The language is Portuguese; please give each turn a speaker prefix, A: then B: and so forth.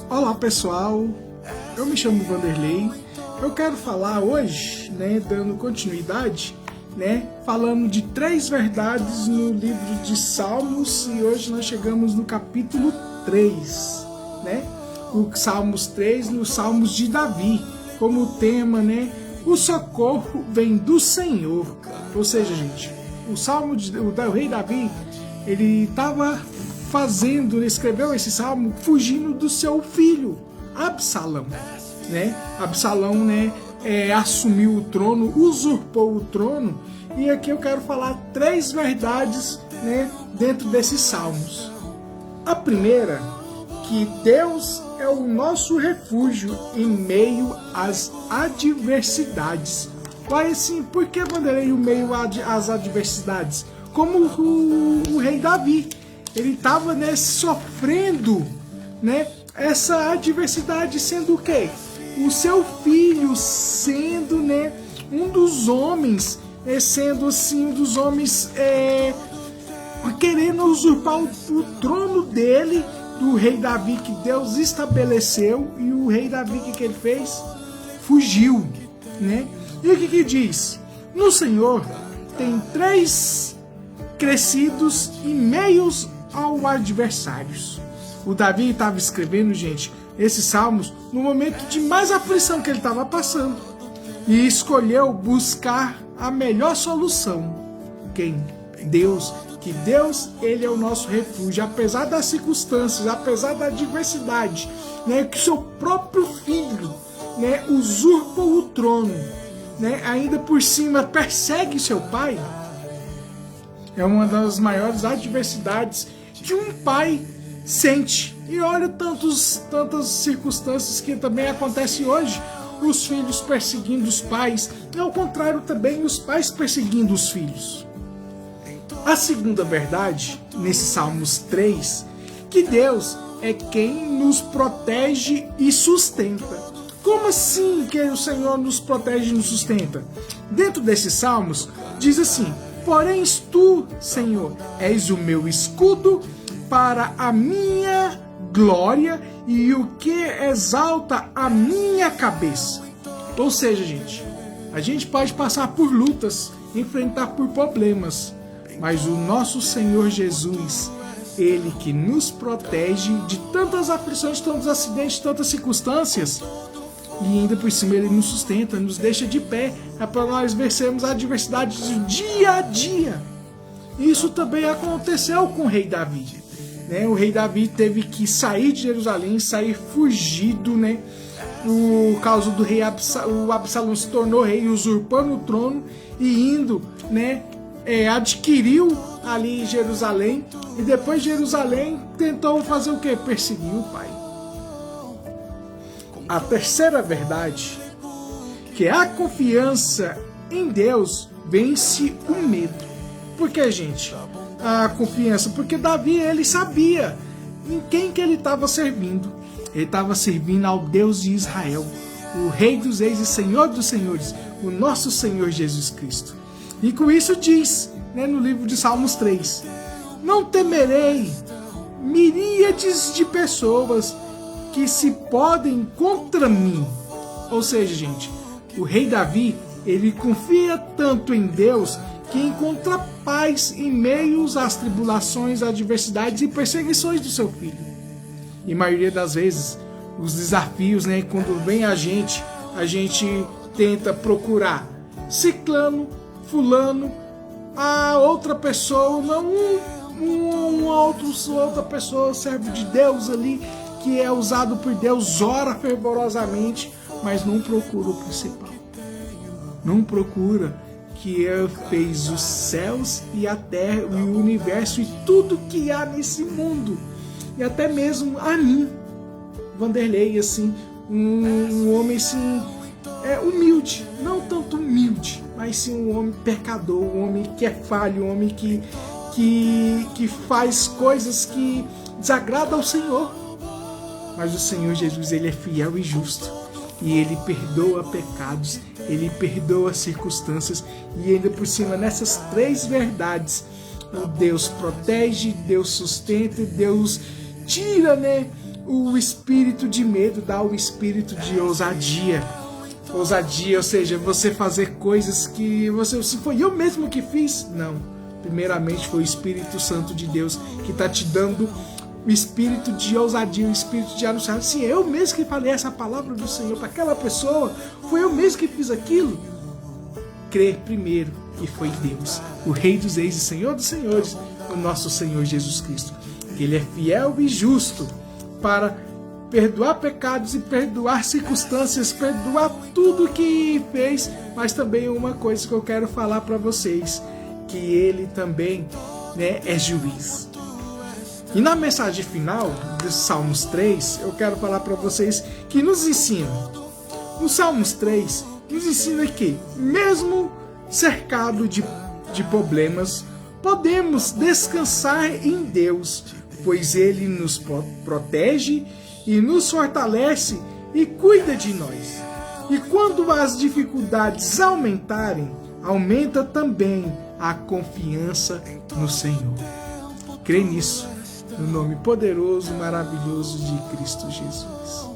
A: Olá pessoal, eu me chamo Vanderlei. Eu quero falar hoje, dando continuidade, falando de 3 verdades no livro de Salmos, e hoje nós chegamos no capítulo 3, o Salmos 3, nos Salmos de Davi, como tema, o socorro vem do Senhor. Ou seja, gente, o Salmo do rei Davi, ele estava escreveu esse salmo fugindo do seu filho, Absalão. Absalão, assumiu o trono, usurpou o trono, e aqui eu quero falar 3 verdades, dentro desses salmos. A primeira, que Deus é o nosso refúgio em meio às adversidades. Vai assim, por que, Vanderlei, o meio às adversidades? Como o rei Davi, ele estava sofrendo essa adversidade, sendo o quê? O seu filho sendo um dos homens, sendo assim, um dos homens querendo usurpar o trono dele, do rei Davi, que Deus estabeleceu. E o rei Davi, que ele fez? Fugiu. E o que diz? No Senhor tem 3 crescidos e meios aos adversários. O Davi estava escrevendo, gente, esses salmos no momento de mais aflição que ele estava passando, e escolheu buscar a melhor solução. Quem? Deus. Que Deus, ele é o nosso refúgio, apesar das circunstâncias, apesar da adversidade, que seu próprio filho, usurpa o trono, ainda por cima persegue seu pai. É uma das maiores adversidades que um pai sente. E olha tantas circunstâncias que também acontecem hoje, os filhos perseguindo os pais, e ao contrário também os pais perseguindo os filhos. A segunda verdade, nesse Salmos 3, que Deus é quem nos protege e sustenta. Como assim que o Senhor nos protege e nos sustenta? Dentro desses Salmos, diz assim: porém tu, Senhor, és o meu escudo para a minha glória e o que exalta a minha cabeça. Ou seja, gente, a gente pode passar por lutas, enfrentar por problemas, mas o nosso Senhor Jesus, ele que nos protege de tantas aflições, tantos acidentes, tantas circunstâncias, e ainda por cima ele nos sustenta, nos deixa de pé, para nós vencermos a adversidade do dia a dia. Isso também aconteceu com o rei Davi. O rei Davi teve que sair de Jerusalém, sair fugido, por causa do rei Absalão. O Absalão se tornou rei, usurpando o trono e indo, adquiriu ali Jerusalém, e depois de Jerusalém tentou fazer o quê? Perseguir o pai. A terceira verdade, que a confiança em Deus vence o medo. Por que, gente? A confiança, porque Davi, ele sabia em quem que ele estava servindo. Ele estava servindo ao Deus de Israel, o Rei dos Reis e Senhor dos Senhores, o nosso Senhor Jesus Cristo. E com isso diz, no livro de Salmos 3, não temerei miríades de pessoas que se podem contra mim. Ou seja, gente, o rei Davi, ele confia tanto em Deus que encontra paz em meio às tribulações, adversidades e perseguições do seu filho. E a maioria das vezes, os desafios, quando vem a gente tenta procurar ciclano, fulano, a outra pessoa, não outra pessoa, servo de Deus ali, que é usado por Deus, ora fervorosamente, mas não procura o principal. Não procura que fez os céus e a terra e o universo e tudo que há nesse mundo. E até mesmo a mim, Vanderlei, assim, um homem assim, humilde, não tanto humilde, mas sim um homem pecador, um homem que é falho, um homem que faz coisas que desagradam ao Senhor. Mas o Senhor Jesus, ele é fiel e justo, e ele perdoa pecados, ele perdoa circunstâncias, e ainda por cima, nessas 3 verdades, o Deus protege, Deus sustenta, Deus tira, o espírito de medo, dá o espírito de ousadia. Ousadia, ou seja, você fazer coisas que se foi eu mesmo que fiz? Não. Primeiramente foi o Espírito Santo de Deus que está te dando o espírito de ousadia, o espírito de anunciar. Se eu mesmo que falei essa palavra do Senhor para aquela pessoa, foi eu mesmo que fiz aquilo. Crer primeiro que foi Deus, o Rei dos Reis e Senhor dos Senhores, o nosso Senhor Jesus Cristo. Que Ele é fiel e justo para perdoar pecados e perdoar circunstâncias, perdoar tudo que fez, mas também uma coisa que eu quero falar para vocês, que Ele também, né, é juiz. E na mensagem final dos Salmos 3, eu quero falar para vocês que nos ensina. No Salmos 3, nos ensina que, mesmo cercado de problemas, podemos descansar em Deus, pois Ele nos protege e nos fortalece e cuida de nós. E quando as dificuldades aumentarem, aumenta também a confiança no Senhor. Crê nisso, no nome poderoso e maravilhoso de Cristo Jesus.